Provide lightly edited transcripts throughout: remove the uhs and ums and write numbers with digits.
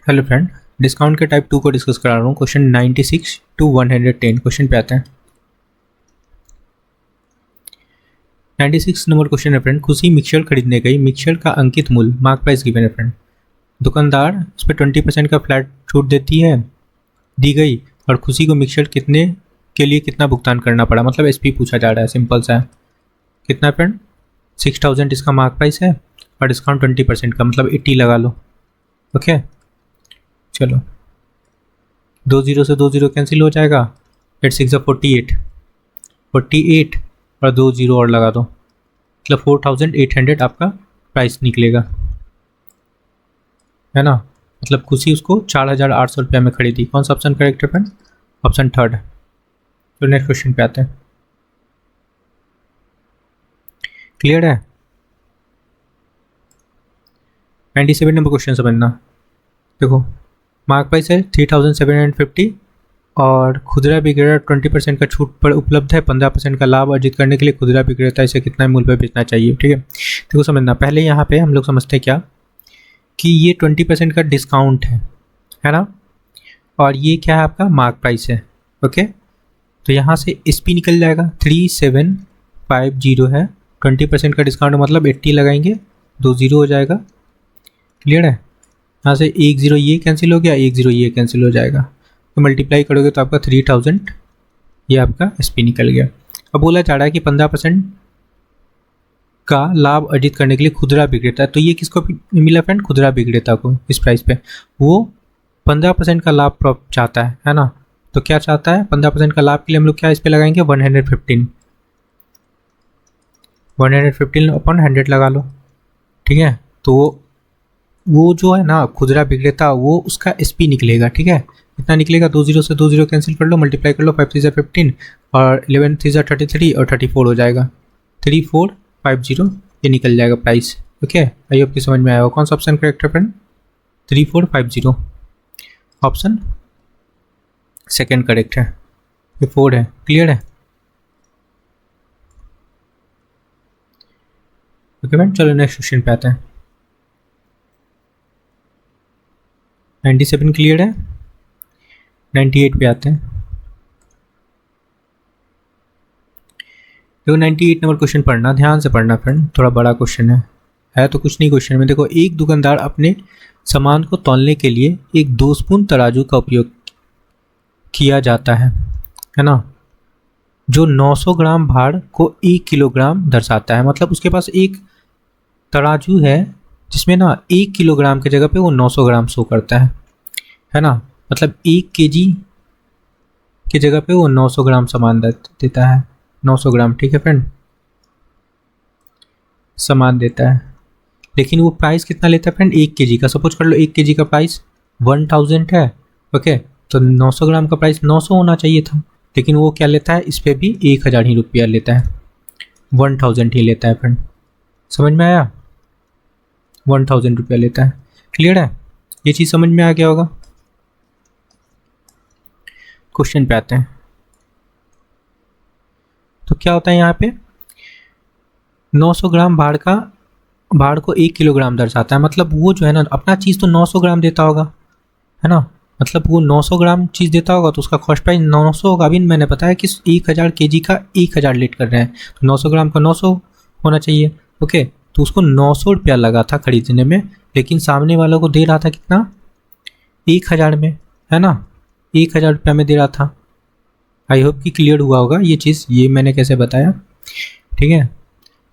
Hello friend, discount के type 2 को discuss करा रहा हूँ। क्वेश्चन 96 टू 110 क्वेश्चन पे आते हैं। 96 नंबर क्वेश्चन है फ्रेंड। खुशी मिक्सचर खरीदने गई, मिक्सचर का अंकित मूल्य मार्क प्राइस गिवन है फ्रेंड। दुकानदार उस पर 20% का फ्लैट छूट दी गई और खुशी को मिक्सचर कितने के लिए कितना भुगतान करना पड़ा, मतलब एसपी पूछा जा रहा है। सिंपल सा है। कितना फ्रेंड? 6000 इसका मार्क प्राइस है और डिस्काउंट 20% का, मतलब 80 लगा लो। ओके चलो, 20 से 20 कैंसिल हो जाएगा। 8 6 48 और 20 और लगा दो, मतलब 4800 आपका प्राइस निकलेगा, है ना। मतलब खुशी उसको 4800 रुपया में खरीदी। कौन सा ऑप्शन करेक्ट है फ्रेंड? Option third. तो नेक्स्ट क्वेश्चन पे आते हैं। क्लियर है? 97 नंबर क्वेश्चन समझना। देखो, मार्क प्राइस है 3750 और खुदरा विक्रेता 20% का छूट पर उपलब्ध है। 15% का लाभ अर्जित करने के लिए खुदरा विक्रेता इसे कितना मूल्य पर बेचना चाहिए। ठीक है, देखो समझना। पहले यहाँ पे हम लोग समझते हैं क्या कि ये 20% का डिस्काउंट है ना, और ये क्या है आपका मार्क प्राइस है। ओके, तो यहाँ से एसपी निकल जाएगा 3750 है। 20% का डिस्काउंट मतलब 80 लगाएंगे, 20 हो जाएगा। क्लियर है? यहाँ से 10 ये कैंसिल हो गया, 10 ये कैंसिल हो जाएगा, तो मल्टीप्लाई करोगे तो आपका 3000 ये आपका एसपी निकल गया। अब बोला जा रहा है कि 15% का लाभ अर्जित करने के लिए खुदरा विक्रेता, तो ये किसको मिला फ्रेंड? खुदरा विक्रेता को। इस प्राइस पे वो 15% का लाभ प्राप्त चाहता है ना। तो क्या चाहता है? 15% का लाभ के लिए हम लोग क्या इस पे लगाएंगे? 115 अपॉन 100 लगा लो। ठीक है, तो वो जो है ना खुदरा विक्रेता, वो उसका एसपी निकलेगा। ठीक है, कितना निकलेगा? 20 से 20 कैंसिल कर लो, मल्टीप्लाई कर लो, 5 3 15 और 11 3 33 और 34 हो जाएगा। 3450 ये निकल जाएगा प्राइस। ओके, आई होप कि समझ में आया होगा। कौन सा ऑप्शन करेक्ट है फ्रेंड? 3450 ऑप्शन सेकेंड करेक्ट है। ये 4 है। क्लियर है? ओके फ्रेंड, चलो नेक्स्ट क्वेश्चन पे आते हैं। 97 क्लियर है। 98 पे आते हैं। देखो 98 नंबर क्वेश्चन पढ़ना, ध्यान से पढ़ना फ्रेंड, थोड़ा बड़ा क्वेश्चन है तो कुछ नहीं क्वेश्चन में। देखो, एक दुकानदार अपने सामान को तौलने के लिए एक दोषपूर्ण तराजू का उपयोग किया जाता है ना, जो 900 ग्राम भार को 1 किलोग्राम दर्शाता है। मतलब उसके पास एक तराजू है जिसमें ना 1 किलोग्राम की जगह पे वो 900 ग्राम शो करता है ना। मतलब 1 केजी की जगह पे वो 900 ग्राम सामान देता है। 900 ग्राम, ठीक है फ्रेंड, सामान देता है। लेकिन वो प्राइस कितना लेता है फ्रेंड? 1 केजी का। सपोज कर लो 1 केजी का प्राइस 1000 है। ओके, तो 900 ग्राम का प्राइस 900 होना चाहिए था, लेकिन वो क्या लेता है? इस पर भी 1000 ही रुपया लेता है, 1000 ही लेता है फ्रेंड। समझ में आया? 1000 रुपया लेता है। क्लियर है? ये चीज़ समझ में आ गया होगा। क्वेश्चन पे आते हैं। तो क्या होता है यहाँ पे? 900 ग्राम भाड़ को 1 किलोग्राम दर्शाता है। मतलब वो जो है ना अपना चीज़ तो 900 ग्राम देता होगा, है ना। मतलब वो 900 ग्राम चीज़ देता होगा तो उसका कॉस्ट प्राइस 900 होगा। अभी मैंने बताया कि 1000 केजी का 1000 लेट कर रहे हैं, तो 900 ग्राम का 900 होना चाहिए। ओके, तो उसको 900 रुपया लगा था खरीदने में, लेकिन सामने वालों को दे रहा था कितना? 1000 में, है ना। 1000 रुपया में दे रहा था। आई होप कि क्लियर हुआ होगा ये चीज़, ये मैंने कैसे बताया। ठीक है,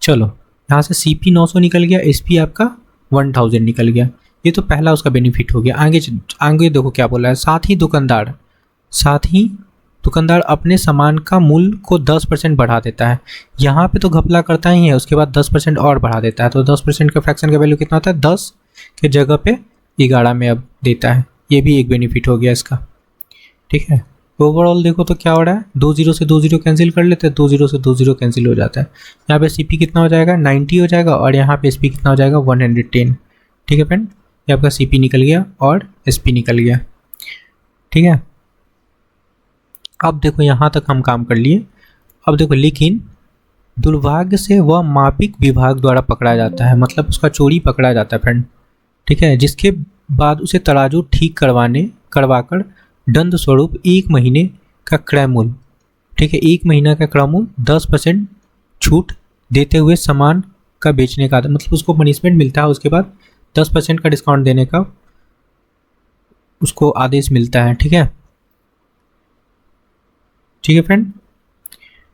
चलो यहाँ से CP 900 निकल गया, SP आपका 1000 निकल गया। ये तो पहला उसका बेनिफिट हो गया। आगे देखो क्या बोला है। साथ ही दुकानदार अपने सामान का मूल्य को 10% बढ़ा देता है। यहाँ पे तो घपला करता ही है, उसके बाद 10% और बढ़ा देता है। तो 10% का फ्रैक्शन का वैल्यू कितना होता है? 10 के जगह पे 11 में अब देता है। ये भी एक बेनिफिट हो गया इसका। ठीक है, ओवरऑल देखो तो क्या हो रहा है? 20 से 20 कैंसिल कर लेते हैं, 20 से 20 कैंसिल हो जाता है। यहाँ पे CP कितना हो जाएगा? 90 हो जाएगा, और यहाँ पे SP कितना हो जाएगा? 110। ठीक है फ्रेंड, ये आपका CP निकल गया और SP निकल गया। ठीक है, अब देखो यहाँ तक हम काम कर लिए। अब देखो, लेकिन दुर्भाग्य से वह मापिक विभाग द्वारा पकड़ा जाता है, मतलब उसका चोरी पकड़ा जाता है फ्रेंड। ठीक है, जिसके बाद उसे तराजू ठीक करवाकर दंड स्वरूप 1 महीने का क्रय मूल्य, ठीक है, 1 महीना का क्रय मूल्य 10% छूट देते हुए सामान का बेचने का, मतलब उसको पनिशमेंट मिलता है, उसके बाद 10% का डिस्काउंट देने का उसको आदेश मिलता है। ठीक है, ठीक है फ्रेंड।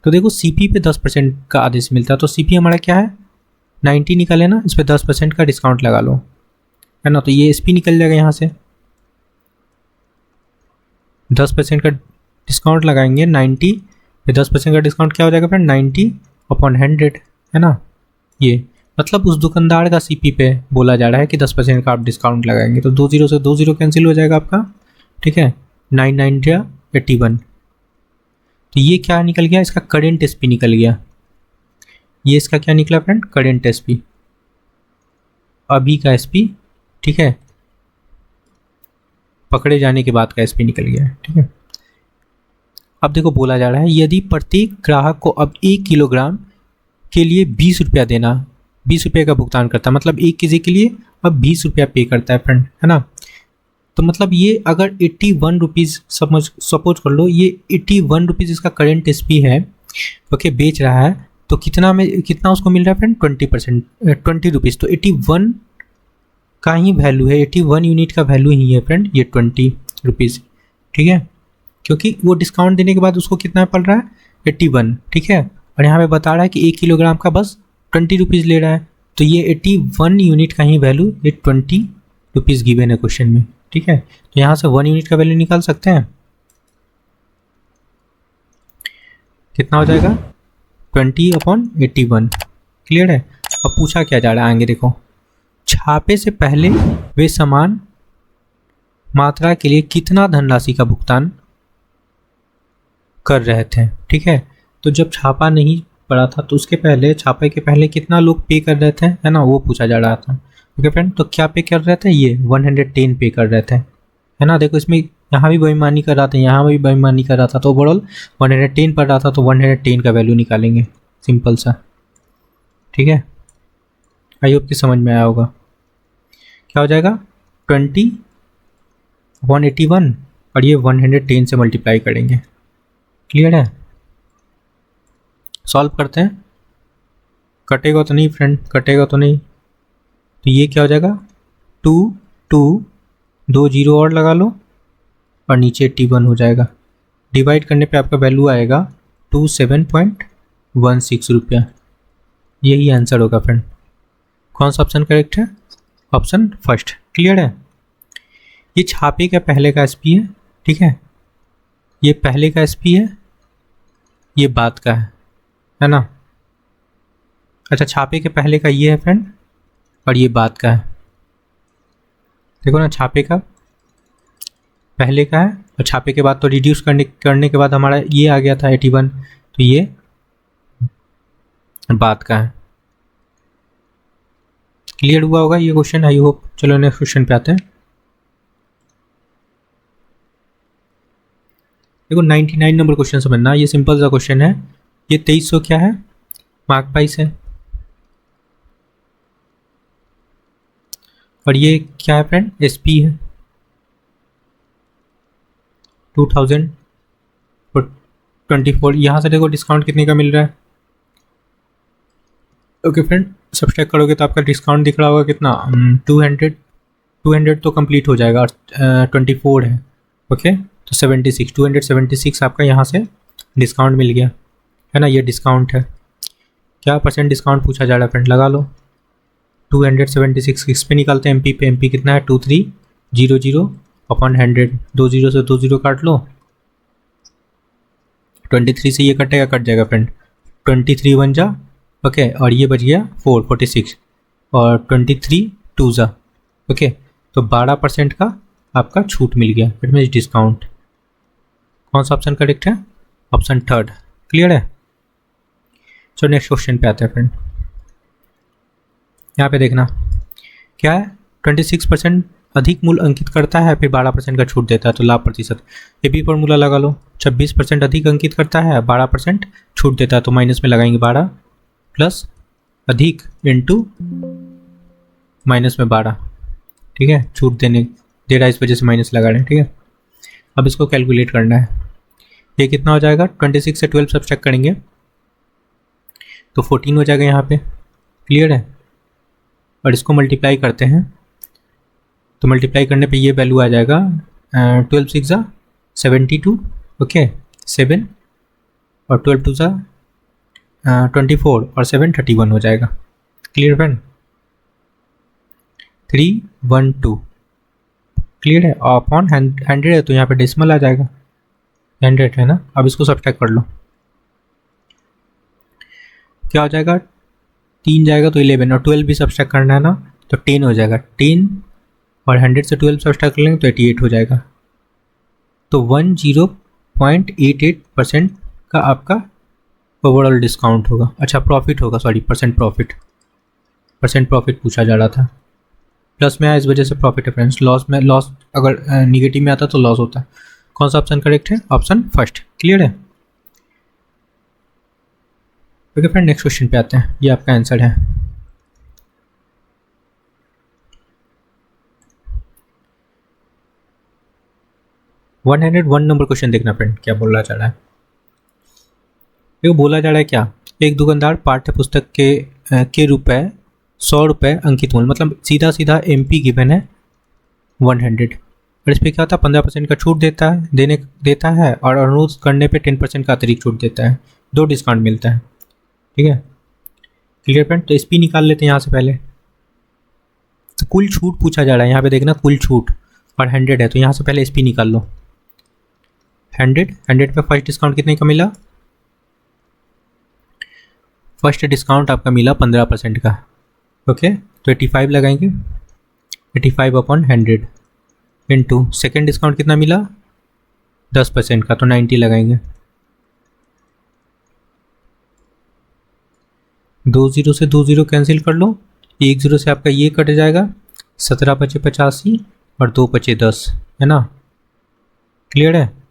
तो देखो सीपी पे 10% का आदेश मिलता है, तो सीपी हमारा क्या है 90 निकले ना, इस पर 10% का डिस्काउंट लगा लो, है ना, तो ये एसपी निकल जाएगा यहाँ से। 10% का डिस्काउंट लगाएंगे 90 पे 10% का डिस्काउंट क्या हो जाएगा फ्रेंड 90/100, है ना। ये मतलब उस दुकानदार का सीपी पे बोला जा रहा है कि 10% का आप डिस्काउंट लगाएंगे, तो 20 से 20 कैंसिल हो जाएगा आपका। ठीक है, 9 9 81। तो ये क्या निकल गया, इसका करेंट एसपी निकल गया। ये इसका क्या निकला फ्रेंड, करेंट एसपी, अभी का एसपी। ठीक है, पकड़े जाने के बाद का एसपी निकल गया। ठीक है, अब देखो बोला जा रहा है यदि प्रत्येक ग्राहक को अब 1 किलोग्राम के लिए 20 रुपया देना, 20 रुपये का भुगतान करता है, मतलब 1 केजी के लिए अब 20 रुपया पे करता है फ्रेंड, है ना। तो मतलब ये अगर 81 रुपीज़ सपोज कर लो, ये 81 रुपीज़ इसका करेंट एसपी है, ओके, बेच रहा है, तो कितना उसको मिल रहा है फ्रेंड 20%, 20 रुपीज़, तो 81 का ही वैल्यू है, 81 यूनिट का वैल्यू ही है फ्रेंड ये 20 रुपीज़। ठीक है, क्योंकि वो डिस्काउंट देने के बाद उसको कितना पड़ रहा है 81। ठीक है, और यहाँ पे बता रहा है कि 1 किलोग्राम का बस 20 रुपीज़ ले रहा है, तो ये 81 यूनिट का ही वैल्यू ये 20 रुपीज़ गिवन है क्वेश्चन में। ठीक है, तो यहाँ से 1 यूनिट का वैल्यू निकाल सकते हैं, कितना हो जाएगा 20/81। क्लियर है। अब पूछा क्या जा रहा है आगे देखो, छापे से पहले वे समान मात्रा के लिए कितना धनराशि का भुगतान कर रहे थे। ठीक है, तो जब छापा नहीं पड़ा था तो उसके पहले, छापे के पहले कितना लोग पे कर रहे थे, है ना, वो पूछा जा रहा था। ओके फ्रेंड, तो क्या पे कर रहे थे, ये 110 पे कर रहे थे, है ना। देखो इसमें यहाँ भी बेईमानी कर रहा था, यहाँ भी बेईमानी कर रहा था, तो ओवरऑल 110 पड़ रहा था, तो 110 का वैल्यू निकालेंगे, सिंपल सा। ठीक है, आई होप कि समझ में आया होगा। क्या हो जाएगा 20 181 और ये 110 से मल्टीप्लाई करेंगे। क्लियर है, सॉल्व करते हैं। कटेगा तो नहीं फ्रेंड, कटेगा तो नहीं, तो ये क्या हो जाएगा 2 2 2 0 और लगा लो और नीचे 81 हो जाएगा। डिवाइड करने पे आपका वैल्यू आएगा 27.16 रुपया। यही आंसर होगा फ्रेंड। कौन सा ऑप्शन करेक्ट है, ऑप्शन फर्स्ट। क्लियर है, ये छापे का पहले का एसपी है। ठीक है, ये पहले का एसपी है, ये बाद का है ना। अच्छा, छापे के पहले का ये है फ्रेंड और ये बाद का है। देखो ना, छापे का पहले का है और छापे के बाद तो रिड्यूस करने के बाद हमारा ये आ गया था 81, तो ये बाद का है। क्लियर हुआ होगा ये क्वेश्चन, आई होप। चलो नेक्स्ट क्वेश्चन पे आते हैं। देखो 99 नंबर क्वेश्चन समझना, ये सिंपल सा क्वेश्चन है। ये 2300 क्या है, मार्क प्राइस है, और ये क्या है फ्रेंड, एसपी है 2024। यहाँ से देखो डिस्काउंट कितने का मिल रहा है। ओके फ्रेंड, सब्सट्रैक्ट करोगे तो आपका डिस्काउंट दिख रहा होगा कितना 200 तो कंप्लीट हो जाएगा, और 24 है। ओके, तो 76 276 आपका यहाँ से डिस्काउंट मिल गया, है ना। ये डिस्काउंट है, क्या परसेंट डिस्काउंट पूछा जा रहा है फ्रेंड, लगा लो। 276 किस पे निकालते हैं, एमपी पे। एमपी कितना है 2300/100, 20 से 20 काट लो, 23 से ये कटेगा, कट जाएगा फ्रेंड, 23 बन जा। ओके, और ये बच गया 46 और 23 2 जा। ओके, तो 12% का आपका छूट मिल गया, इट मीन्स डिस्काउंट। कौन सा ऑप्शन करेक्ट है, ऑप्शन थर्ड। क्लियर है। चलो नेक्स्ट क्वेश्चन पे आते हैं फ्रेंड। यहाँ पे देखना क्या है, 26% अधिक मूल्य अंकित करता है, फिर 12% का छूट देता है, तो लाभ प्रतिशत। ये भी फॉर्मूला लगा लो, 26% अधिक अंकित करता है, 12% छूट देता है, तो माइनस में लगाएंगे 12 प्लस अधिक इंटू माइनस में 12, ठीक है, छूट दे रहा है, इस वजह से माइनस लगा रहे हैं। ठीक है, अब इसको कैलकुलेट करना है। ये कितना हो जाएगा, 26 से 12 सब्ट्रैक्ट करेंगे तो 14 हो जाएगा यहाँ पे। क्लियर है, और इसको मल्टीप्लाई करते हैं तो मल्टीप्लाई करने पे ये वैल्यू आ जाएगा 12 6 ज़ा 72, ओके 7, और 12 2 ज़ा 24, और 7 31 हो जाएगा। क्लियर फ्रेंड, 312 क्लियर है। अपॉन 100 है तो यहाँ पे डेसिमल आ जाएगा, 100 है ना। अब इसको सब्ट्रैक्ट कर लो, क्या हो जाएगा, 3 जाएगा तो 11, और 12 भी सब्ट्रैक्ट करना है ना तो 10 हो जाएगा। 10 और 100 से 12 सब्ट्रैक्ट कर लेंगे तो 88 हो जाएगा। तो 10.88% का आपका ओवरऑल डिस्काउंट होगा। अच्छा प्रॉफिट होगा, सॉरी परसेंट प्रॉफिट पूछा जा रहा था। प्लस में आया इस वजह से प्रॉफिट है फ्रेंड्स, लॉस अगर निगेटिव में आता तो लॉस होता। कौन सा ऑप्शन करेक्ट है, ऑप्शन फर्स्ट। क्लियर है, ओके फ्रेंड नेक्स्ट क्वेश्चन पे आते हैं, ये आपका आंसर है। वन 101 नंबर क्वेश्चन देखना फ्रेंड, क्या बोला जा रहा है। देखो बोला जा रहा है क्या, एक दुकानदार पाठ्य पुस्तक के रुपए 100 रुपये अंकित मूल्य, मतलब सीधा सीधा MP गिवन है 100, और इस पर क्या होता है 15% का छूट देता है और अनुरोध करने पे 10% का अतिरिक्त छूट देता है, 2 डिस्काउंट मिलता है। ठीक है, क्लियर फ्रेंड। तो SP निकाल लेते हैं यहाँ से पहले। तो कुल छूट पूछा जा रहा है यहाँ पे, देखना कुल छूट, और 100 है तो यहाँ से पहले SP निकाल लो। 100 पे फर्स्ट डिस्काउंट कितने का मिला, फर्स्ट डिस्काउंट आपका मिला 15% का, ओके तो 85 लगाएंगे, 85 अपॉन 100 इंटू सेकेंड डिस्काउंट कितना मिला 10% का, तो 90 लगाएंगे। 2 0 से 2 0 कैंसिल कर लो, 1 0 से आपका ये कट जाएगा, 17 बचे 85 और 2 बचे 10, है ना। क्लियर है,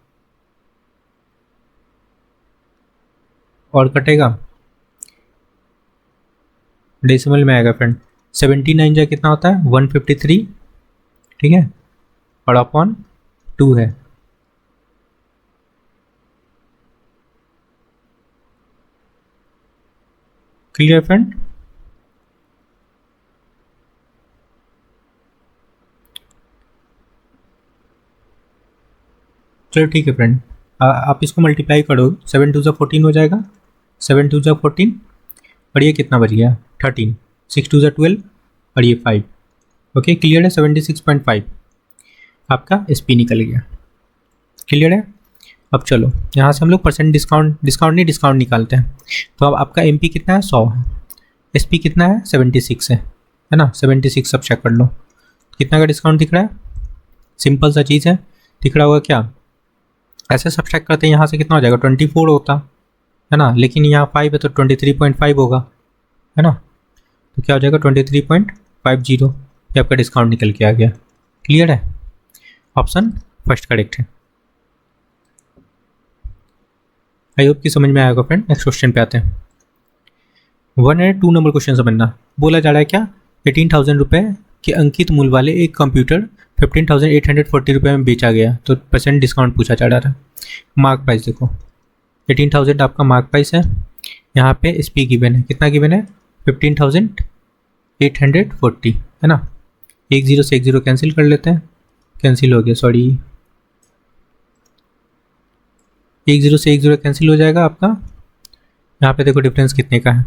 और कटेगा डेसिमल में आएगा फ्रेंड। 79 जा कितना होता है 153, ठीक है, और अपॉन 2 है। क्लियर फ्रेंड, चलो ठीक है फ्रेंड, आप इसको मल्टीप्लाई करो, 7 2 14 हो जाएगा, 7 2 14, और ये कितना बच गया 13, 6 2 12, और ये 5, ओके क्लियर है। 76.5 आपका SP निकल गया। क्लियर है, अब चलो यहाँ से हम लोग परसेंट डिस्काउंट निकालते हैं। तो अब आपका MP कितना है 100 है, SP कितना है 76 है ना, 76 सब चेक कर लो कितना का डिस्काउंट दिख रहा है। सिंपल सा चीज़ है, दिख रहा होगा क्या, ऐसे सब्ट्रैक्ट करते हैं यहाँ से कितना हो जाएगा 24 होता है ना, लेकिन यहाँ 5 है तो 23.5 होगा, है ना, तो क्या हो जाएगा 23.50, ये आपका डिस्काउंट निकल के आ गया। क्लियर है, ऑप्शन फर्स्ट करेक्ट है। आई होप कि समझ में आएगा फ्रेंड। नेक्स्ट क्वेश्चन पे आते हैं, 102 नंबर क्वेश्चन समझना। बोला जा रहा है क्या, 18,000 रुपये के अंकित मूल्य वाले एक कंप्यूटर 15,840 रुपये में बेचा गया, तो परसेंट डिस्काउंट पूछा जा रहा था। मार्क प्राइस देखो 18,000 आपका मार्क प्राइस है, यहाँ पे SP गिवन है, कितना गिवन है 15,840, है ना। 1 0 से 1 0 कैंसिल कर लेते हैं, कैंसिल हो गया, सॉरी 1 0 से 1 0 कैंसिल हो जाएगा आपका। यहाँ पे देखो डिफरेंस कितने का है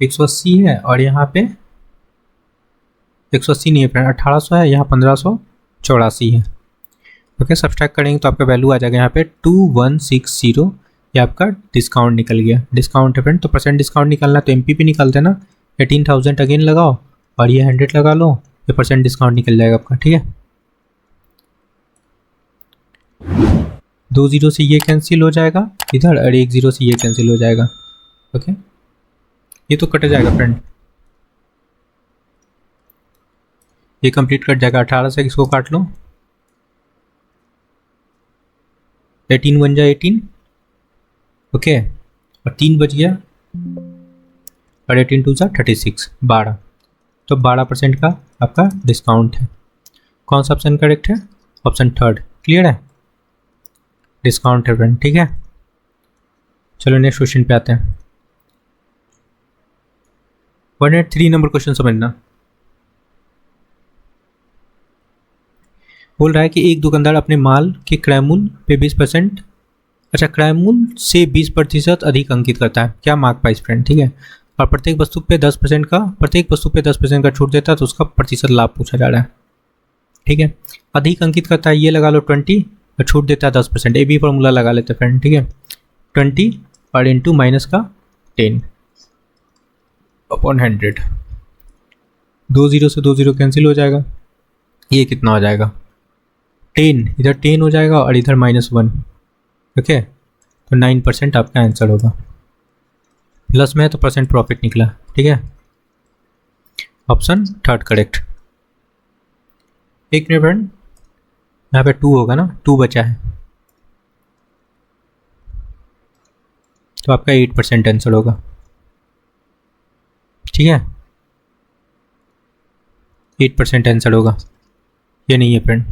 180 है, और यहाँ पे 180 नहीं है फ्रेंड, 1800 है, यहाँ 1584 है। ओके सब्सट्रैक्ट करेंगे तो आपका वैल्यू आ जाएगा यहाँ पे 2160, ये आपका डिस्काउंट निकल गया। डिस्काउंट है फ्रेंड, तो परसेंट डिस्काउंट निकालना तो MP पे निकालते हैं ना, 18,000 अगेन लगाओ और ये 100 लगा लो, ये परसेंट डिस्काउंट निकल जाएगा आपका। ठीक है, 2 0 से ये कैंसिल हो जाएगा इधर, और 1 0 से ये कैंसिल हो जाएगा। ओके ये तो कट जाएगा फ्रेंड, ये कंप्लीट कट जाएगा। 18 से इसको काट लो, 18 बन जाए 18, ओके, और 3 बच गया, और 18 टू 36, 12, तो 12% का आपका डिस्काउंट है। कौन सा ऑप्शन करेक्ट है? Option third. क्लियर है? डिस्काउंट है फ्रेंड, ठीक है। चलो नेक्स्ट क्वेश्चन पे आते हैं। 103 नंबर क्वेश्चन समझना। बोल रहा है कि एक दुकानदार अपने माल के क्रय मूल्य पे 20%, अच्छा क्रय मूल्य से 20% अधिक अंकित करता है। क्या? मार्क प्राइस फ्रेंड, ठीक है। और प्रत्येक वस्तु पे 10% का छूट देता है, तो उसका प्रतिशत लाभ पूछा जा रहा है, ठीक है। अधिक अंकित करता है, ये लगा लो 20, और छूट देता है 10%। ए बी फॉर्मूला लगा लेते हैं फ्रेंड, ठीक है। 20 और इंटू माइनस का 10 अपॉन 100, 2 0 से 2 0 कैंसिल हो जाएगा। ये कितना हो जाएगा? 10, इधर 10 हो जाएगा और इधर -1, ओके। तो 9% आपका आंसर होगा। प्लस में है तो परसेंट प्रॉफिट निकला, ठीक है। Option third correct. एक मिनट फ्रेंड, यहाँ पे 2 होगा ना, 2 बचा है, तो आपका 8% आंसर होगा, ठीक है। 8% आंसर होगा, ये नहीं है फ्रेंड।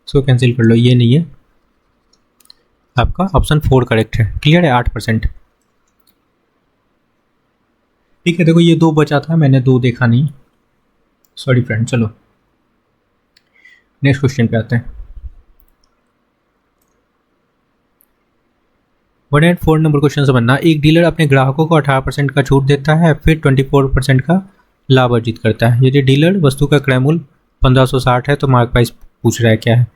सो कैंसिल कर लो, ये नहीं है आपका। ऑप्शन 4 करेक्ट है। क्लियर है? 8%, ठीक है। देखो ये 2 बचा था, मैंने 2 देखा नहीं, सॉरी फ्रेंड। चलो नेक्स्ट क्वेश्चन पे आते हैं। 104 नंबर क्वेश्चन समझना। एक डीलर अपने ग्राहकों को 18% का छूट देता है, फिर 24% का लाभ अर्जित करता है। यदि डीलर वस्तु का क्रय मूल्य 1560 है, तो मार्क प्राइस पूछ रहा है क्या है।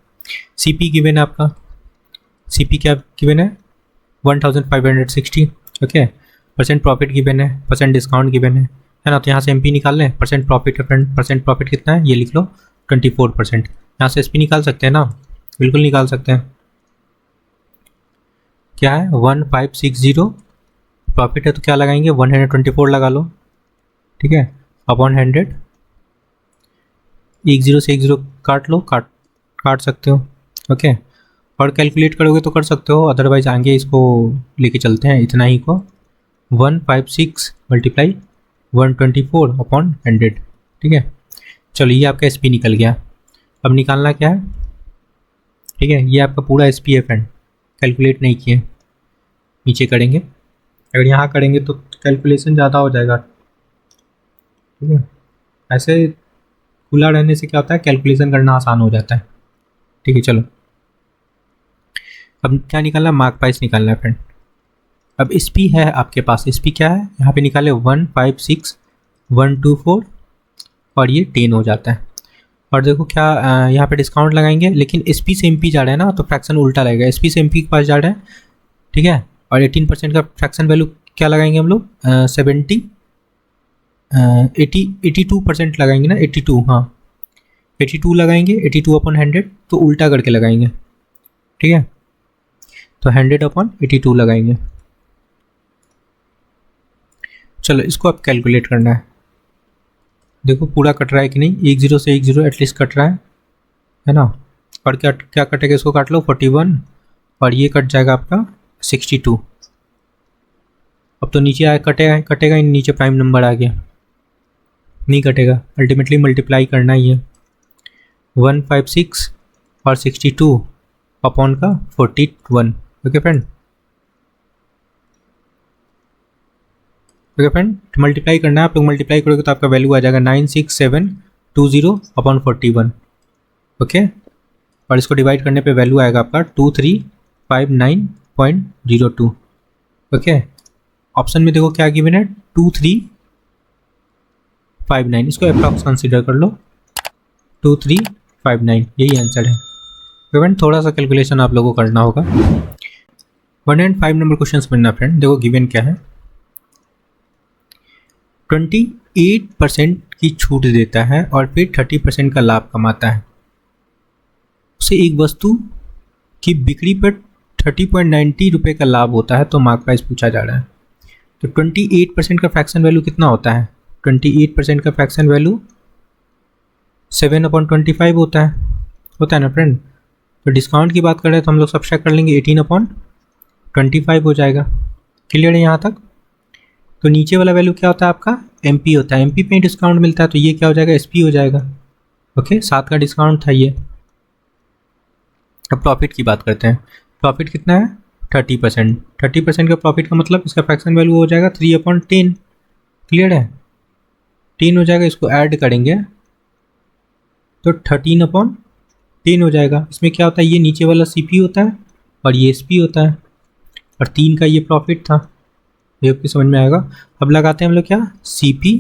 सीपी गिवन है आपका, सीपी क्या गिवन है? 1560, ओके। परसेंट प्रॉफिट गिवन है, परसेंट डिस्काउंट गिवन है ना। तो यहाँ से एमपी निकाल लें। परसेंट प्रॉफिट है फ्रेंड, परसेंट प्रॉफिट कितना है ये लिख लो, 24%। यहाँ से एसपी निकाल सकते हैं ना, बिल्कुल निकाल सकते हैं। क्या है? 1560 प्रॉफिट है, तो क्या लगाएंगे? 124 लगा लो, ठीक है, अपॉन 100। 1 0 से 1 0 काट लो, काट सकते हो, ओके। और कैलकुलेट करोगे तो कर सकते हो, अदरवाइज आगे इसको लेके चलते हैं इतना ही को। 156 मल्टीप्लाई 124 अपॉन 100, ठीक है। चलो ये आपका एसपी निकल गया। अब निकालना क्या है, ठीक है। ये आपका पूरा एसपी है फ्रेंड, कैलकुलेट नहीं किए, नीचे करेंगे। अगर यहाँ करेंगे तो कैलकुलेशन ज़्यादा हो जाएगा, ठीक है। ऐसे खुला रहने से क्या होता है, कैलकुलेशन करना आसान हो जाता है, ठीक है। चलो अब क्या निकालना? मार्क प्राइस निकालना है फ्रेंड। अब एसपी है आपके पास, एसपी क्या है यहाँ पे निकाले? 156124 और ये 10 हो जाता है। और देखो क्या यहाँ पे डिस्काउंट लगाएंगे, लेकिन एसपी से एमपी जा रहा है ना, तो फ्रैक्शन उल्टा लगेगा। एसपी से एमपी के पास जा रहा है, ठीक है। और 18% का फ्रैक्शन वैल्यू क्या लगाएंगे हम लोग? 82% लगाएंगे ना, 82, हाँ 82 लगाएंगे। 82 अपॉन 100, तो उल्टा करके लगाएंगे, ठीक है। तो 100 अपॉन 82 लगाएंगे। चलो इसको अब कैलकुलेट करना है। देखो पूरा कट रहा है कि नहीं, 1 0 से 1 0 एटलीस्ट कट रहा है ना। और क्या क्या कटेगा, इसको काट लो 41, और ये कट जाएगा आपका 62। अब तो नीचे आया कटेगा ही, नीचे प्राइम नंबर आ गया, नहीं कटेगा। अल्टीमेटली मल्टीप्लाई करना ही है। 156 और 62 अपॉन का 41, okay friend. Okay friend, multiply करना है, आप लोग मल्टीप्लाई करोगे तो आपका वैल्यू आ जाएगा 96720 अपॉन 41, ओके। और इसको डिवाइड करने पे वैल्यू आएगा आपका 2359.02, ओके। ऑप्शन में देखो क्या गिवन है, 2359, इसको अप्रॉक्स कंसीडर कर लो, 2359 यही आंसर है। फ्रेंड थोड़ा सा कैलकुलेशन आप लोगों को करना होगा। 105 नंबर क्वेश्चन समझना फ्रेंड। देखो गिवन क्या है, 28% की छूट देता है और फिर 30% का लाभ कमाता है। उसे एक वस्तु की बिक्री पर 30.90 रुपये का लाभ होता है, तो मार्क प्राइस पूछा जा रहा है। तो 28% का फ्रैक्शन वैल्यू कितना होता है? 28% का फ्रैक्शन वैल्यू 7/25 होता है ना फ्रेंड। तो डिस्काउंट की बात करें तो हम लोग सब्ट्रैक्ट कर लेंगे 18/25, 25 हो जाएगा। क्लियर है यहाँ तक? तो नीचे वाला वैल्यू क्या होता है आपका? MP होता है। MP पे डिस्काउंट मिलता है तो ये क्या हो जाएगा? SP हो जाएगा। ओके, 7 का डिस्काउंट था ये। अब प्रॉफिट की बात करते हैं। प्रॉफिट कितना है? 30%। 30% का प्रॉफिट का मतलब इसका फ्रैक्शन वैल्यू हो जाएगा 3/10। क्लियर है? 10 हो जाएगा, इसको ऐड करेंगे तो 13/10 हो जाएगा। इसमें क्या होता है? ये नीचे वाला CP होता है और ये SP होता है, और 3 का ये प्रॉफिट था। ये आपकी समझ में आएगा। अब लगाते हैं हम लोग क्या? CP,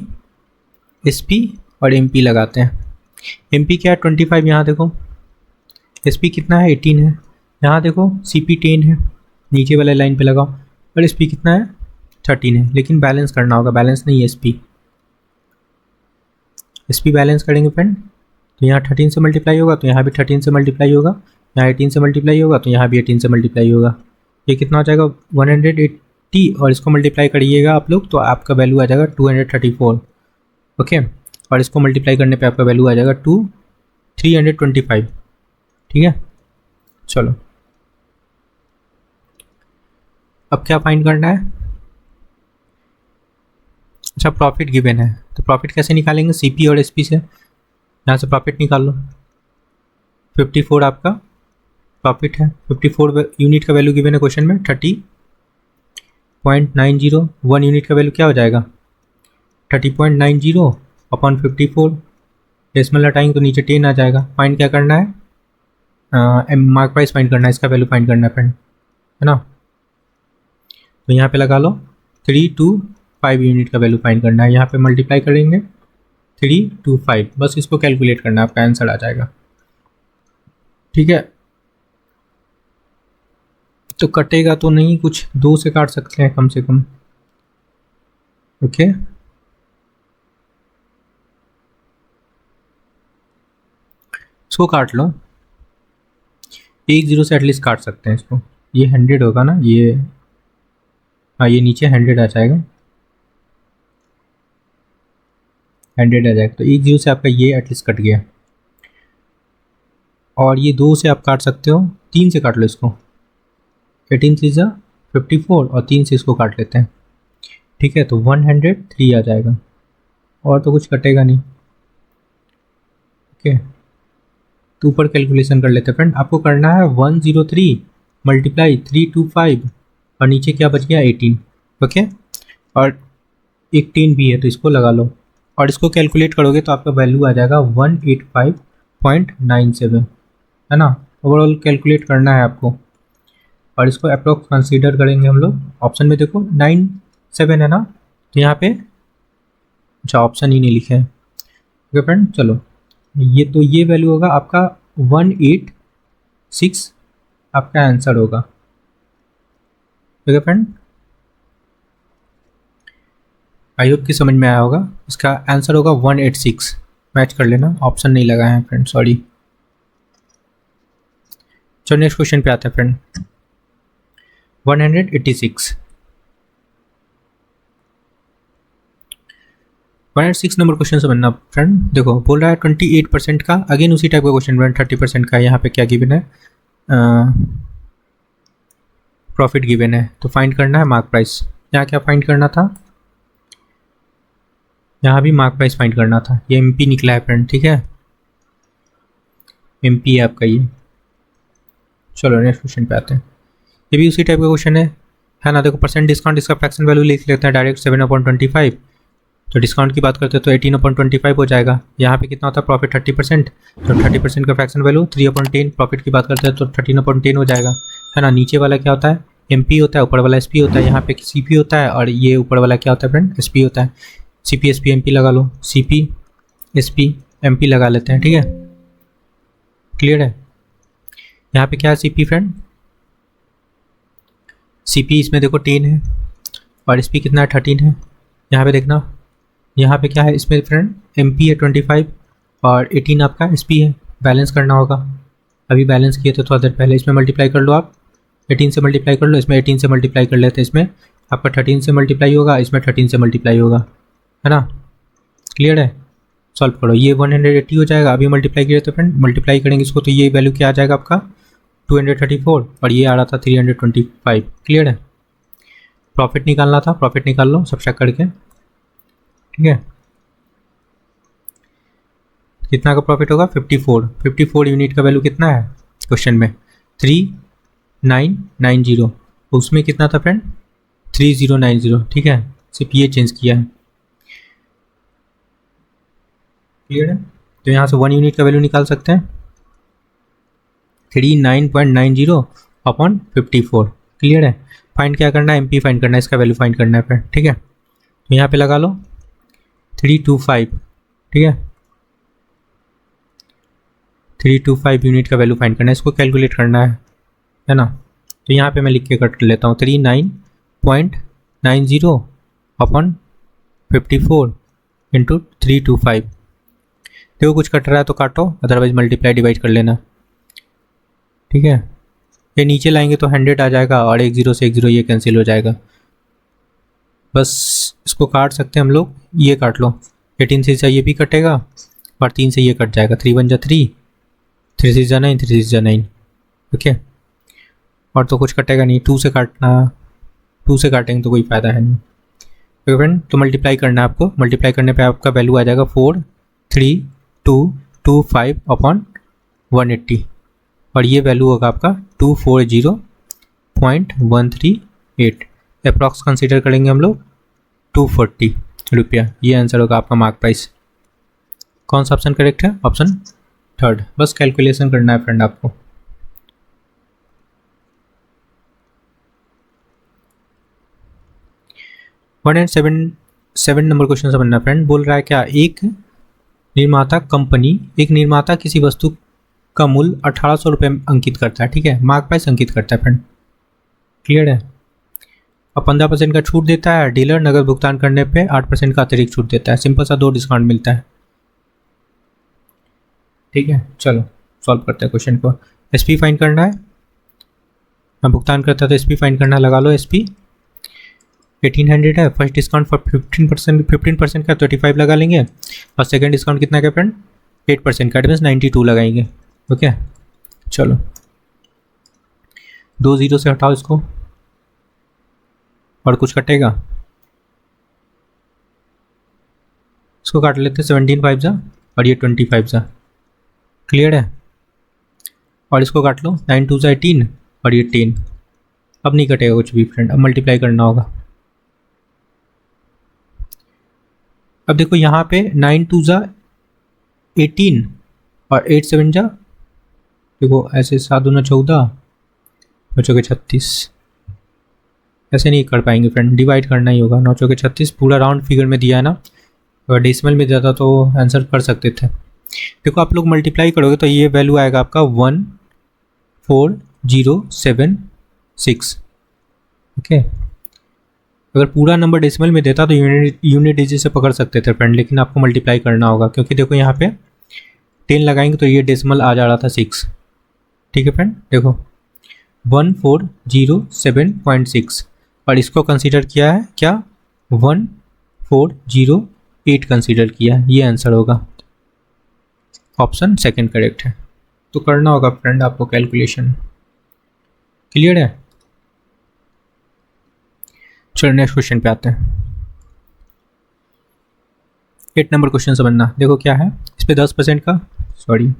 SP और MP लगाते हैं। MP क्या है? 25। यहाँ देखो SP कितना है? 18 है। यहाँ देखो CP 10 है, नीचे वाले लाइन पे लगाओ। और SP कितना है? 13 है। लेकिन बैलेंस करना होगा, बैलेंस नहीं है SP बैलेंस करेंगे फ्रेंड तो यहाँ 13 से मल्टीप्लाई होगा तो यहाँ भी 13 से मल्टीप्लाई होगा, यहाँ 18 से मल्टीप्लाई होगा तो यहाँ भी 18 से मल्टीप्लाई होगा। ये कितना हो जाएगा? 180, और इसको मल्टीप्लाई करिएगा आप लोग तो आपका वैल्यू आ जाएगा 234। ओके, और इसको मल्टीप्लाई करने पे आपका वैल्यू आ जाएगा 325। ठीक है, चलो अब क्या फाइंड करना है? अच्छा, प्रॉफिट गिवन है तो प्रॉफिट कैसे निकालेंगे? CP और SP से। यहाँ से प्रॉफिट निकाल लो। 54 आपका प्रॉफिट है। 54 यूनिट का वैल्यू गिवन है क्वेश्चन में 30.90। 1 यूनिट का वैल्यू क्या हो जाएगा? 30.90 अपॉन 54। डेसिमल हटाएंगे तो नीचे 10 आ जाएगा। फाइंड क्या करना है? मार्क प्राइस फाइंड करना है, इसका वैल्यू फाइंड करना है फ्रेंड, है ना। तो यहाँ पे लगा लो 325 यूनिट का वैल्यू फाइंड करना है। यहाँ पे मल्टीप्लाई करेंगे 325, बस इसको कैलकुलेट करना है, आपका आंसर आ जाएगा। ठीक है, तो कटेगा तो नहीं, कुछ 2 से काट सकते हैं कम से कम। ओके, इसको काट लो, 1 0 से एटलीस्ट काट सकते हैं इसको। ये 100 होगा ना, ये हाँ ये नीचे 100 आ जाएगा, 100 आ जाएगा। तो 1 0 से आपका ये एटलीस्ट कट गया। और ये 2 से आप काट सकते हो, 3 से काट लो इसको। 18 3 54 और 3 से इसको काट लेते हैं। ठीक है, तो 103 आ जाएगा, और तो कुछ कटेगा नहीं। ओके, तो ऊपर कैलकुलेशन कर लेते हैं फ्रेंड। आपको करना है 103 मल्टीप्लाई 325 और नीचे क्या बच गया? 18। ओके, और एक 10 भी है तो इसको लगा लो, और इसको कैलकुलेट करोगे तो आपका वैल्यू आ जाएगा 185.97, है ना। ओवरऑल कैलकुलेट करना है आपको, और इसको अप्रोक्स कंसीडर करेंगे हम लोग। ऑप्शन में देखो 97 है ना, तो यहाँ पे अच्छा ऑप्शन ही नहीं लिखे हैं। ओके फ्रेंड, चलो ये तो ये वैल्यू होगा आपका 186, आपका आंसर होगा। ओके फ्रेंड, आई होप कि समझ में आया होगा। इसका आंसर होगा 186। मैच कर लेना, ऑप्शन नहीं लगाए हैं फ्रेंड, सॉरी। चलो नेक्स्ट क्वेश्चन पे आते हैं फ्रेंड। 186 106 नंबर क्वेश्चन समझना फ्रेंड। देखो बोल रहा है 28% का, अगेन उसी टाइप का क्वेश्चन 30% का। यहाँ पे क्या गिवन है? प्रॉफिट गिवन है, तो फाइंड करना है मार्क प्राइस। यहाँ क्या फाइंड करना था? यहाँ भी मार्क प्राइस फाइंड करना था। ये MP निकला है फ्रेंड, ठीक है, MP है आपका ये। चलो नेक्स्ट क्वेश्चन पे आते हैं। ये भी उसी टाइप का क्वेश्चन है ना। देखो परसेंट डिस्काउंट, इसका फ्रैक्शन वैल्यू लिख लेते हैं डायरेक्ट 7/25। तो डिस्काउंट की बात करते हैं तो 18/25 हो जाएगा। यहाँ पे कितना होता है? प्रॉफिट 30%, तो 30% का फ्रैक्शन वैल्यू 3/10। प्रॉफिट की बात करते हैं तो 13/10 हो जाएगा, है ना। नीचे वाला क्या होता है? MP होता है, ऊपर वाला SP होता है। यहाँ पे CP होता है, और ये ऊपर वाला क्या होता है फ्रेंड? SP होता है। CP SP MP लगा लो, CP SP MP लगा लेते हैं, ठीक है। क्लियर है? यहाँ पे क्या है CP फ्रेंड? CP इसमें देखो 10 है, और SP कितना है? 13 है। यहाँ पे देखना, यहाँ पे क्या है इसमें फ्रेंड? MP है 25 और 18 आपका SP है। बैलेंस करना होगा, अभी बैलेंस किए थे थोड़ा देर पहले। इसमें मल्टीप्लाई कर लो आप, 18 से मल्टीप्लाई कर लो, इसमें 18 से मल्टीप्लाई कर लेते हैं। इसमें आपका 13 से मल्टीप्लाई होगा, इसमें 13 से मल्टीप्लाई होगा, है ना। क्लियर है? सॉल्व करो, ये 180 हो जाएगा। अभी मल्टीप्लाई किए तो फ्रेंड, मल्टीप्लाई करेंगे इसको तो ये वैल्यू क्या आ जाएगा आपका? 234 और ये आ रहा था 325। क्लियर है। प्रॉफिट निकालना था, प्रॉफिट निकाल लो सब्ट्रैक्ट करके। ठीक है, कितना का प्रॉफिट होगा? 54 यूनिट का वैल्यू कितना है क्वेश्चन में? 3990। उसमें कितना था फ्रेंड? 3090। ठीक है, सिर्फ ये चेंज किया है। क्लियर है। तो यहाँ से 1 यूनिट का वैल्यू निकाल सकते हैं 39.90 अपॉन 54। क्लियर है। फाइंड क्या करना है? एमपी फाइंड करना है, इसका वैल्यू फाइंड करना है फ्रेंड। ठीक है, तो यहाँ पे लगा लो 325। ठीक है, 325 यूनिट का वैल्यू फाइंड करना है, इसको कैलकुलेट करना है ना। तो यहाँ पे मैं लिख के कट लेता हूँ 39.90 अपॉन 54 इंटू 325। देखो कुछ कट रहा है तो काटो, अदरवाइज मल्टीप्लाई डिवाइड कर लेना। ठीक है, ये नीचे लाएंगे तो 100 आ जाएगा और एक जीरो से एक जीरो ये कैंसिल हो जाएगा। बस इसको काट सकते हैं हम लोग, ये काट लो। 18 से ये भी कटेगा और 3 से ये कट जाएगा। 3 1 जा 3, 3 6 जा 9, 3 6 जा 9। ओके, और तो कुछ कटेगा नहीं। 2 से काटना, 2 से काटेंगे तो कोई फ़ायदा है नहीं। ओके फ्रेंड, तो मल्टीप्लाई करना है आपको। मल्टीप्लाई करने पे आपका वैल्यू आ जाएगा 43225 अपॉन 180 और ये वैल्यू होगा आपका 240.138। अप्रॉक्स कंसीडर करेंगे हम लोग 240 रुपया। ये आंसर होगा आपका मार्क प्राइस। कौन सा ऑप्शन करेक्ट है? Option third. बस कैलकुलेशन करना है फ्रेंड आपको। One and seven number question समझना फ्रेंड। बोल रहा है क्या? एक निर्माता किसी वस्तु का मूल्य 1800 रुपये अंकित करता है। ठीक है, मार्क प्राइस अंकित करता है फ्रेंड। क्लियर है। अब 15% का छूट देता है। डीलर नगद भुगतान करने पे 8% का अतिरिक्त छूट देता है। सिंपल सा 2 डिस्काउंट मिलता है। ठीक है, चलो सॉल्व करते हैं क्वेश्चन को। एसपी फाइंड करना है। मैं भुगतान करता तो एसपी फाइंड करना, लगा लो एसपी। 1800 है। फर्स्ट डिस्काउंट फॉर 15% का 35 लगा लेंगे और सेकंड डिस्काउंट कितना का फ्रेंड? 8% का, एडवांस 92 लगाएंगे। ओके, चलो 2 जीरो से हटाओ इसको और कुछ कटेगा, इसको काट लेते 17 5 जा और ये 25 जा। क्लियर है। और इसको काट लो 9 2 जा 18 और ये 10। अब नहीं कटेगा कुछ भी फ्रेंड, अब मल्टीप्लाई करना होगा। अब देखो यहाँ पे 9 2 जा 18 और 8 7 जा, देखो ऐसे 7 दूना 14, 9 चौके 36। ऐसे नहीं कर पाएंगे फ्रेंड, डिवाइड करना ही होगा। 9 चौके 36 पूरा राउंड फिगर में दिया है ना, और डेसिमल में दिया था तो आंसर कर सकते थे। देखो आप लोग मल्टीप्लाई करोगे तो ये वैल्यू आएगा आपका 14076। ओके, अगर पूरा नंबर डेसिमल में देता तो यूनिट डिजिट से पकड़ सकते थे फ्रेंड, लेकिन आपको मल्टीप्लाई करना होगा क्योंकि देखो यहाँ पे 10 लगाएंगे तो ये डेसिमल आ जा रहा था 6। ठीक है फ्रेंड, देखो 1407.6 और इसको कंसीडर किया है क्या? 1408 कंसीडर किया है। ये आंसर होगा। ऑप्शन सेकंड करेक्ट है। तो करना होगा फ्रेंड आपको कैलकुलेशन। क्लियर है। चलो नेक्स्ट क्वेश्चन पे आते हैं। 8 नंबर क्वेश्चन समझना। देखो क्या है इस पे 10% का, सॉरी इस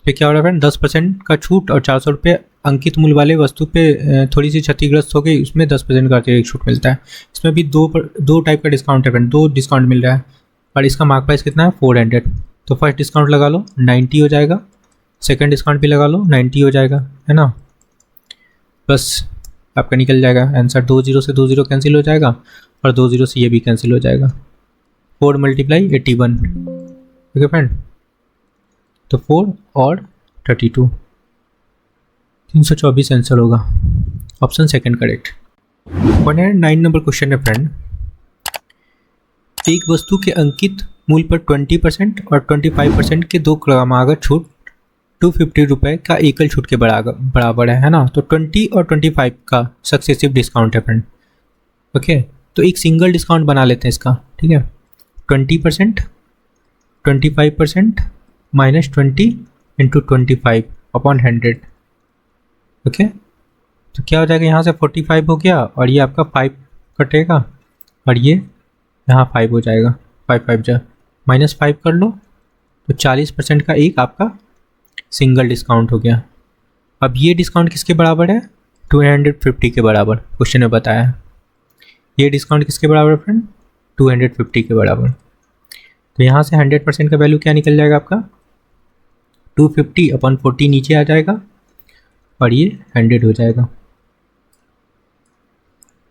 पे क्या हो रहा है फ्रेंड? 10% का छूट और 400 रुपये अंकित मूल्य वाले वस्तु पे थोड़ी सी क्षतिग्रस्त हो गई, उसमें 10% का अतिरिक्त छूट मिलता है। इसमें भी दो टाइप का डिस्काउंट है फ्रेंड, 2 डिस्काउंट मिल रहा है और इसका मार्क प्राइस कितना है? 400। तो फर्स्ट डिस्काउंट लगा लो 90 हो जाएगा, सेकंड डिस्काउंट भी लगा लो 90 हो जाएगा, है ना। बस आपका निकल जाएगा आंसर। 2 जीरो से 2 जीरो कैंसिल हो जाएगा और 2 जीरो से ये भी कैंसिल हो जाएगा। 4 × 81। ओके फ्रेंड, तो 4 और 32, 324 आंसर होगा। Option second correct. 109 number question है फ्रेंड। एक वस्तु के अंकित मूल्य पर 20% और 25% के 2 क्रमागत छूट 250 रुपये का एकल छूट के बराबर है ना। तो 20 और 25 का सक्सेसिव डिस्काउंट है फ्रेंड। ओके, तो एक सिंगल डिस्काउंट बना लेते हैं इसका। ठीक है, 20%, 25% -20 इंटू 25/100। ओके, तो क्या हो जाएगा, यहाँ से 45 हो गया और ये आपका 5 कटेगा और ये यहाँ 5 हो जाएगा। 5 5 जा -5 कर लो, तो 40% का एक आपका सिंगल डिस्काउंट हो गया। अब ये डिस्काउंट किसके बराबर है, 250 के बराबर क्वेश्चन में बताया है। ये डिस्काउंट किसके बराबर है फ्रेंड, 250 के बराबर। तो यहाँ से 100% का वैल्यू क्या निकल जाएगा आपका, 250/40 नीचे आ जाएगा और ये 100 हो जाएगा।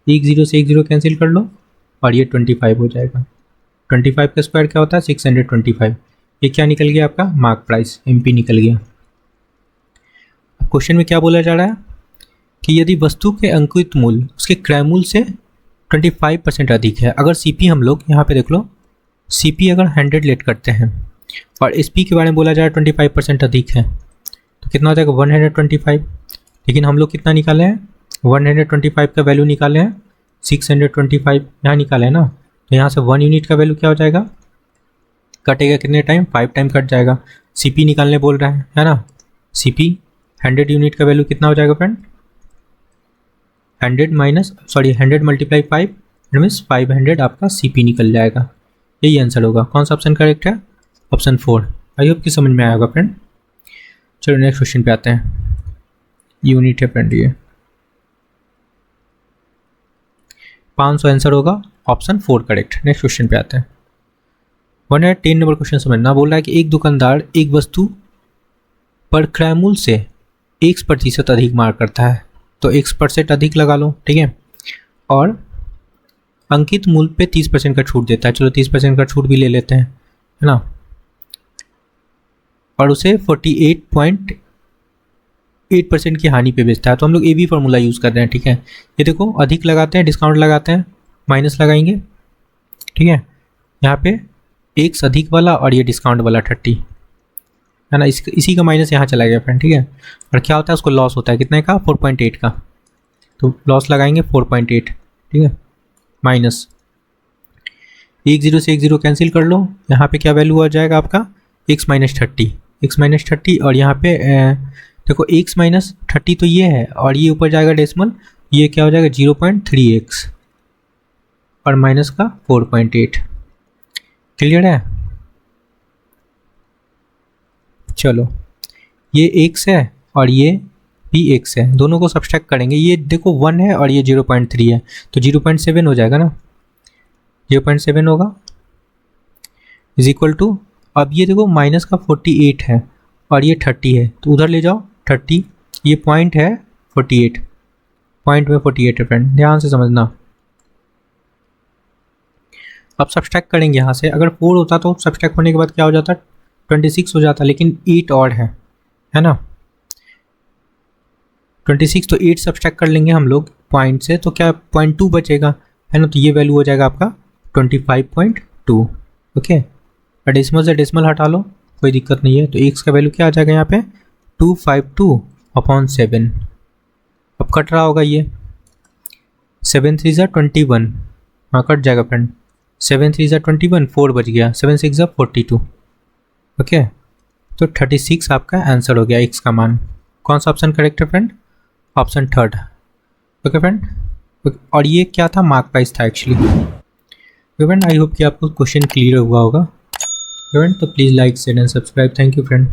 एक 0 से एक 0 कैंसिल कर लो और ये 25 हो जाएगा। 25 का स्क्वायर क्या होता है, 625। ये क्या निकल गया आपका, मार्क प्राइस, MP निकल गया। अब क्वेश्चन में क्या बोला जा रहा है कि यदि वस्तु के अंकित मूल्य उसके क्रय मूल्य से 25% अधिक है, अगर CP हम लोग यहाँ पे देख लो, CP अगर 100 लेट करते हैं और SP के बारे में बोला जा रहा है 25% अधिक है, तो कितना हो जाएगा 125। लेकिन हम लोग कितना निकाले हैं, 125 का वैल्यू निकाले हैं, 625 यहाँ निकाले हैं ना, तो यहाँ से 1 यूनिट का वैल्यू क्या हो जाएगा, कटेगा कितने टाइम, 5 टाइम कट जाएगा। CP निकालने बोल रहा है ना, CP 100 यूनिट का वैल्यू कितना हो जाएगा फ्रेंड, 100 × 5 मीन्स 500 आपका CP निकल जाएगा। यही आंसर होगा। कौन सा ऑप्शन करेक्ट है, ऑप्शन 4। आई होप कि समझ में आया होगा फ्रेंड। चलो नेक्स्ट क्वेश्चन पे आते हैं। यूनिट है फ्रेंड, ये 500 आंसर होगा, ऑप्शन 4 करेक्ट। नेक्स्ट क्वेश्चन पे आते हैं। 110 नंबर क्वेश्चन समझना। बोल रहा है कि एक दुकानदार एक वस्तु पर क्रय मूल्य से X% अधिक मार्क करता है, तो X% अधिक लगा लो, ठीक है, और अंकित मूल्य पे 30% का छूट देता है। चलो 30% का छूट भी ले लेते हैं, है ना, और उसे 48.8% की हानि पे बेचता है। तो हम लोग AB फॉर्मूला यूज़ कर रहे हैं, ठीक है। ये देखो, अधिक लगाते हैं, डिस्काउंट लगाते हैं, माइनस लगाएंगे, ठीक है। यहाँ पे X अधिक वाला और ये डिस्काउंट वाला 30, है ना, इसी का माइनस यहाँ चला गया फ्रेंड, ठीक है। और क्या होता है, उसको लॉस होता है कितने का, 4.8 का, तो लॉस लगाएंगे 4.8, ठीक है, माइनस 1 0 से 1 0 कैंसिल कर लो। यहाँ पे क्या वैल्यू आ जाएगा आपका, X - 30 और यहाँ पे देखो X - 30 तो ये है और ये ऊपर जाएगा डेसिमल, ये क्या हो जाएगा 0.3x और माइनस का 4.8। क्लियर है। चलो ये x है और ये भी x है, दोनों को सब्सट्रैक्ट करेंगे। ये देखो 1 है और ये 0.3 है, तो 0.7 हो जाएगा ना, 0.7 होगा इज इक्वल टू, अब ये देखो माइनस का 48 है और ये 30 है, तो उधर ले जाओ 30, ये पॉइंट है 48, पॉइंट में 48 है फ्रेंड, ध्यान से समझना। अब सब्सट्रैक्ट करेंगे यहाँ से, अगर 4 होता तो सब्सट्रैक्ट होने के बाद क्या हो जाता, 26 हो जाता, लेकिन 8 और है ना, 26, तो 8 सब्सट्रैक्ट कर लेंगे हम लोग पॉइंट से, तो क्या 0.2 बचेगा, है ना, तो ये वैल्यू हो जाएगा आपका 25.2। ओके, डेसिमल से डेसिमल हटा लो, कोई दिक्कत नहीं है। तो x का वैल्यू क्या आ जाएगा यहाँ पे, 252/7। अब कट रहा होगा ये, 7 3 = 21, हाँ कट जाएगा फ्रेंड, 7 3 = 21, 4 बच गया, 7 6 = 42। ओके, तो 36 आपका आंसर हो गया x का मान। कौन सा ऑप्शन करेक्ट है फ्रेंड, ऑप्शन 3। ओके फ्रेंड, और ये क्या था, मार्क प्राइस था actually. Okay friend, I hope कि आपको क्वेश्चन क्लियर हुआ होगा फ्रेंड। तो please like share and subscribe. Thank you friend.